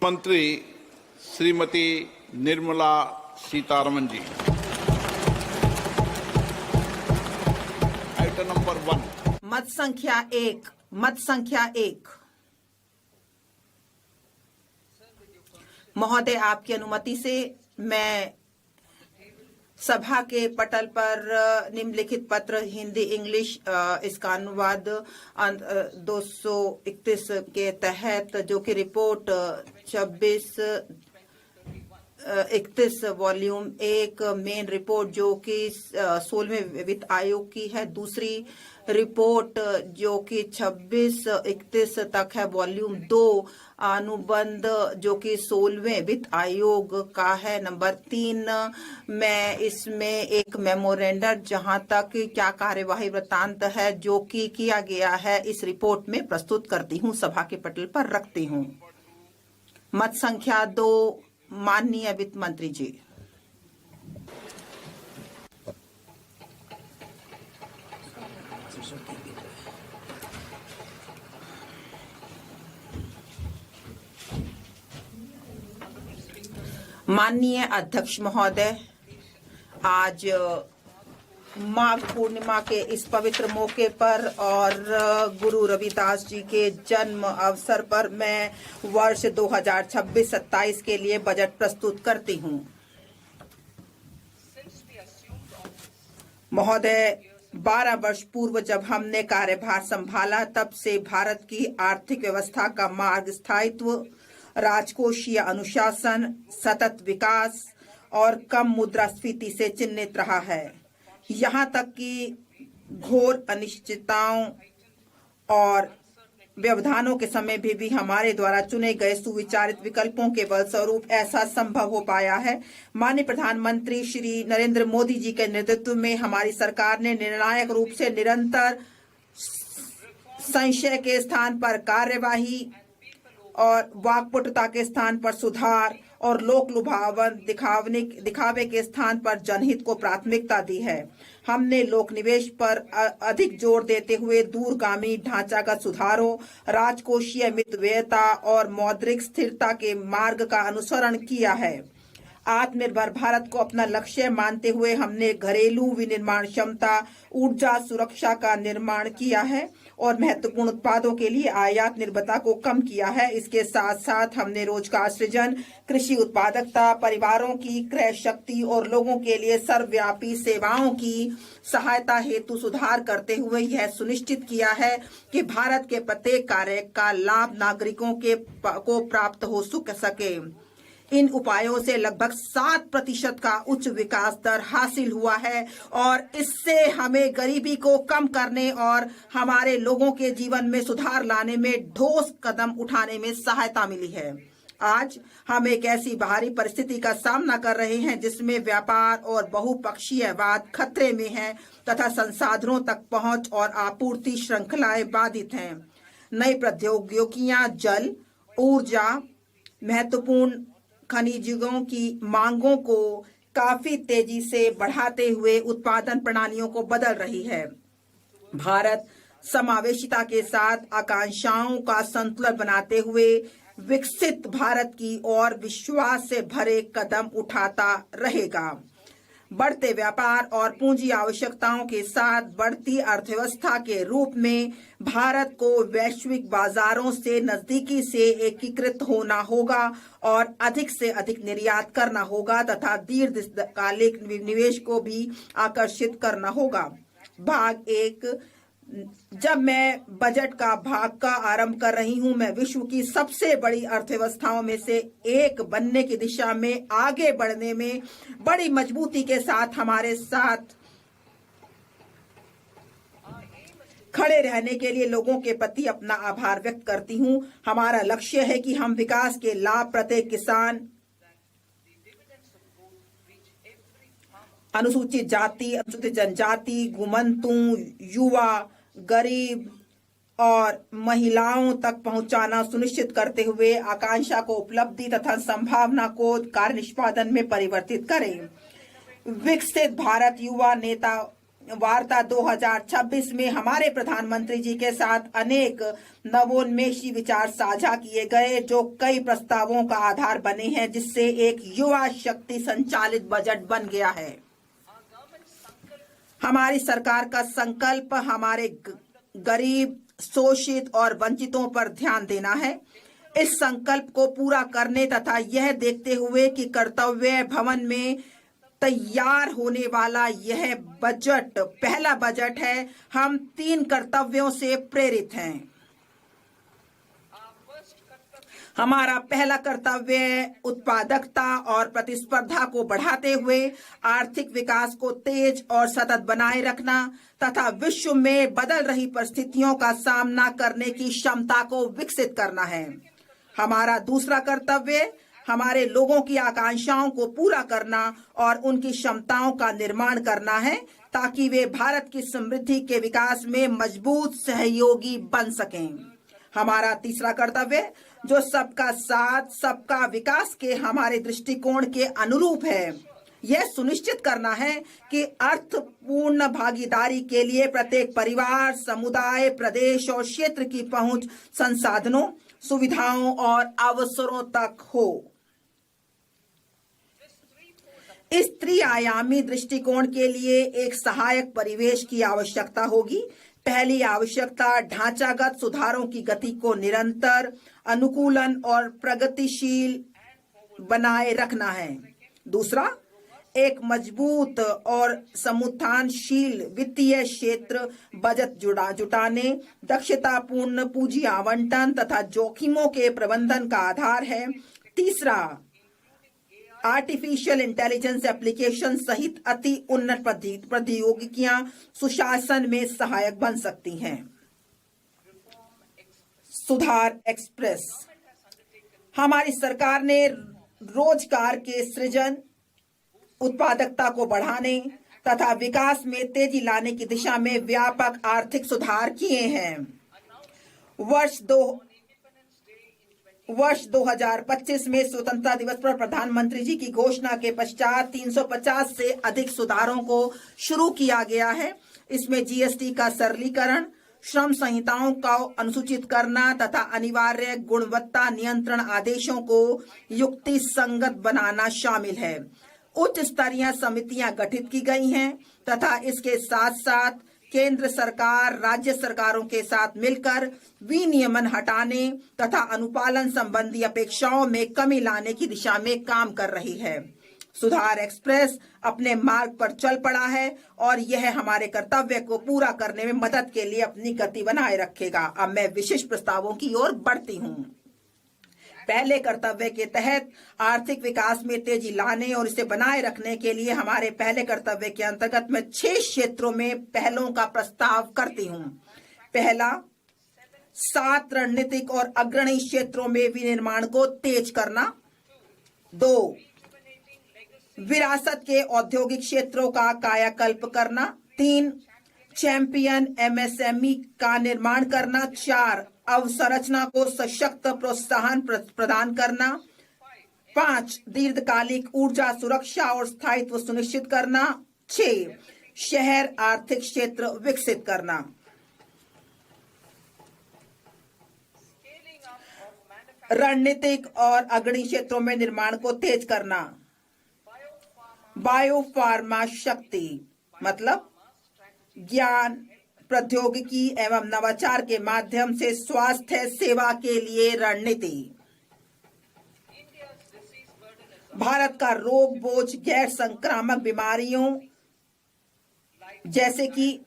मंत्री Shrimati Nirmala Sitharaman ji. Item number 1। मत संख्या एक। महोदय, आपकी अनुमति से मैं सभा के पटल पर निम्नलिखित पत्र हिंदी इंग्लिश इसका अनुवाद 231 के तहत, जो कि रिपोर्ट 26-31 वॉल्यूम 1 मेन रिपोर्ट जो कि 16वें वित्त आयोग की है, दूसरी रिपोर्ट जो कि 26-31 तक है वॉल्यूम 2 अनुबंध जो कि 16वें वित्त आयोग का है, नंबर 3। मैं इसमें एक मेमोरेंडम जहां तक क्या कार्यवाही वृत्तांत है जो कि किया गया है इस रिपोर्ट में प्रस्तुत करती हूं, सभा के पटल पर रखती हूं। मत संख्या 2, माननीय वित्त मंत्री जी। माननीय अध्यक्ष महोदय, आज माघ पूर्णिमा के इस पवित्र मौके पर और गुरु रविदास जी के जन्म अवसर पर मैं वर्ष 2026-27 के लिए बजट प्रस्तुत करती हूं। महोदय, 12 वर्ष पूर्व जब हमने कार्यभार संभाला तब से भारत की आर्थिक व्यवस्था का मार्ग स्थायित्व, राजकोषीय अनुशासन, सतत विकास और कम मुद्रास्फीति से चिन्हित रहा है। यहाँ तक कि घोर अनिश्चितताओं और व्यवधानों के समय भी हमारे द्वारा चुने गए सुविचारित विकल्पों के बलस्वरूप ऐसा संभव हो पाया है। माननीय प्रधानमंत्री श्री नरेंद्र मोदी जी के नेतृत्व में हमारी सरकार ने निर्णायक रूप से निरंतर संशय के स्थान पर कार्यवाही और वाकपटुता के स्थान पर सुधार और लोक लुभावन दिखावे के स्थान पर जनहित को प्राथमिकता दी है। हमने लोक निवेश पर अधिक जोर देते हुए दूरगामी ढांचागत सुधारों, राजकोषीय मितव्ययता और मौद्रिक स्थिरता के मार्ग का अनुसरण किया है। आत्मनिर्भर भारत को अपना लक्ष्य मानते हुए हमने घरेलू विनिर्माण क्षमता, ऊर्जा सुरक्षा का निर्माण किया है और महत्वपूर्ण उत्पादों के लिए आयात निर्भरता को कम किया है। इसके साथ साथ हमने रोजगार सृजन, कृषि उत्पादकता, परिवारों की क्रय शक्ति और लोगों के लिए सर्वव्यापी सेवाओं की सहायता हेतु सुधार करते हुए यह सुनिश्चित किया है कि भारत के प्रत्येक कार्य का लाभ नागरिकों को प्राप्त हो सके। इन उपायों से लगभग 7% का उच्च विकास दर हासिल हुआ है और इससे हमें गरीबी को कम करने और हमारे लोगों के जीवन में सुधार लाने में ठोस कदम उठाने में सहायता मिली है। आज हम एक ऐसी बाहरी परिस्थिति का सामना कर रहे हैं जिसमें व्यापार और बहुपक्षीयवाद खतरे में है तथा संसाधनों तक पहुंच और आपूर्ति श्रृंखलाएं बाधित हैं। नई प्रौद्योगिकियां जल, ऊर्जा, महत्वपूर्ण खनिजों की मांगों को काफी तेजी से बढ़ाते हुए उत्पादन प्रणालियों को बदल रही है। भारत समावेशिता के साथ आकांक्षाओं का संतुलन बनाते हुए विकसित भारत की ओर विश्वास से भरे कदम उठाता रहेगा। बढ़ते व्यापार और पूंजी आवश्यकताओं के साथ बढ़ती अर्थव्यवस्था के रूप में भारत को वैश्विक बाजारों से नजदीकी से एकीकृत होना होगा और अधिक से अधिक निर्यात करना होगा तथा दीर्घकालिक निवेश को भी आकर्षित करना होगा। भाग 1। जब मैं बजट का भाग का आरंभ कर रही हूं, मैं विश्व की सबसे बड़ी अर्थव्यवस्थाओं में से एक बनने की दिशा में आगे बढ़ने में बड़ी मजबूती के साथ हमारे साथ खड़े रहने के लिए लोगों के प्रति अपना आभार व्यक्त करती हूं। हमारा लक्ष्य है कि हम विकास के लाभ प्रत्येक किसान, अनुसूचित जाति, अनुसूचित जनजाति, घुमंतू, युवा, गरीब और महिलाओं तक पहुंचाना सुनिश्चित करते हुए आकांक्षा को उपलब्धि तथा संभावना को कार्य निष्पादन में परिवर्तित करें। विकसित भारत युवा नेता वार्ता 2026 में हमारे प्रधानमंत्री जी के साथ अनेक नवोन्मेषी विचार साझा किए गए, जो कई प्रस्तावों का आधार बने हैं, जिससे एक युवा शक्ति संचालित बजट बन गया है। हमारी सरकार का संकल्प हमारे गरीब, शोषित और वंचितों पर ध्यान देना है। इस संकल्प को पूरा करने तथा यह देखते हुए कि कर्तव्य भवन में तैयार होने वाला यह बजट पहला बजट है, हम 3 कर्तव्यों से प्रेरित हैं। हमारा पहला कर्तव्य उत्पादकता और प्रतिस्पर्धा को बढ़ाते हुए आर्थिक विकास को तेज और सतत बनाए रखना तथा विश्व में बदल रही परिस्थितियों का सामना करने की क्षमता को विकसित करना है। हमारा दूसरा कर्तव्य हमारे लोगों की आकांक्षाओं को पूरा करना और उनकी क्षमताओं का निर्माण करना है, ताकि वे भारत की समृद्धि के विकास में मजबूत सहयोगी बन सकें। हमारा तीसरा कर्तव्य, जो सबका साथ सबका विकास के हमारे दृष्टिकोण के अनुरूप है, यह सुनिश्चित करना है कि अर्थपूर्ण भागीदारी के लिए प्रत्येक परिवार, समुदाय, प्रदेश और क्षेत्र की पहुंच संसाधनों, सुविधाओं और अवसरों तक हो। इस त्रिआयामी दृष्टिकोण के लिए एक सहायक परिवेश की आवश्यकता होगी। पहली आवश्यकता ढांचागत सुधारों की गति को निरंतर, अनुकूलन और प्रगतिशील बनाए रखना है। दूसरा, एक मजबूत और समुत्थानशील वित्तीय क्षेत्र, बजट जुटाने, दक्षतापूर्ण पूंजी आवंटन तथा जोखिमों के प्रबंधन का आधार है। तीसरा, आर्टिफिशियल इंटेलिजेंस एप्लीकेशन सहित अति उन्नत प्रौद्योगिकियां सुशासन में सहायक बन सकती हैं। सुधार एक्सप्रेस। हमारी सरकार ने रोजगार के सृजन, उत्पादकता को बढ़ाने तथा विकास में तेजी लाने की दिशा में व्यापक आर्थिक सुधार किए हैं। वर्ष 2025 में स्वतंत्रता दिवस पर प्रधानमंत्री जी की घोषणा के पश्चात 350 से अधिक सुधारों को शुरू किया गया है। इसमें जीएसटी का सरलीकरण, श्रम संहिताओं का अनुसूचित करना तथा अनिवार्य गुणवत्ता नियंत्रण आदेशों को युक्ति संगत बनाना शामिल है। उच्च स्तरीय समितियां गठित की गई हैं तथा इसके साथ साथ केंद्र सरकार राज्य सरकारों के साथ मिलकर विनियमन हटाने तथा अनुपालन संबंधी अपेक्षाओं में कमी लाने की दिशा में काम कर रही है। सुधार एक्सप्रेस अपने मार्ग पर चल पड़ा है और यह हमारे कर्तव्य को पूरा करने में मदद के लिए अपनी गति बनाए रखेगा। अब मैं विशिष्ट प्रस्तावों की ओर बढ़ती हूँ। पहले कर्तव्य के तहत आर्थिक विकास में तेजी लाने और इसे बनाए रखने के लिए हमारे पहले कर्तव्य के अंतर्गत मैं 6 क्षेत्रों में पहलों का प्रस्ताव करती हूँ। पहला, 7 रणनीतिक और अग्रणी क्षेत्रों में विनिर्माण को तेज करना। 2, विरासत के औद्योगिक क्षेत्रों का कायाकल्प करना। 3, चैंपियन एमएसएमई का निर्माण करना। 4, अवसंरचना को सशक्त प्रोत्साहन प्रदान करना। 5, दीर्घकालिक ऊर्जा सुरक्षा और स्थायित्व सुनिश्चित करना। 6, शहर आर्थिक क्षेत्र विकसित करना। रणनीतिक और अग्रणी क्षेत्रों में निर्माण को तेज करना। बायोफार्मा शक्ति मतलब ज्ञान, प्रौद्योगिकी एवं नवाचार के माध्यम से स्वास्थ्य सेवा के लिए रणनीति। भारत का रोग बोझ गैर संक्रामक बीमारियों जैसे कि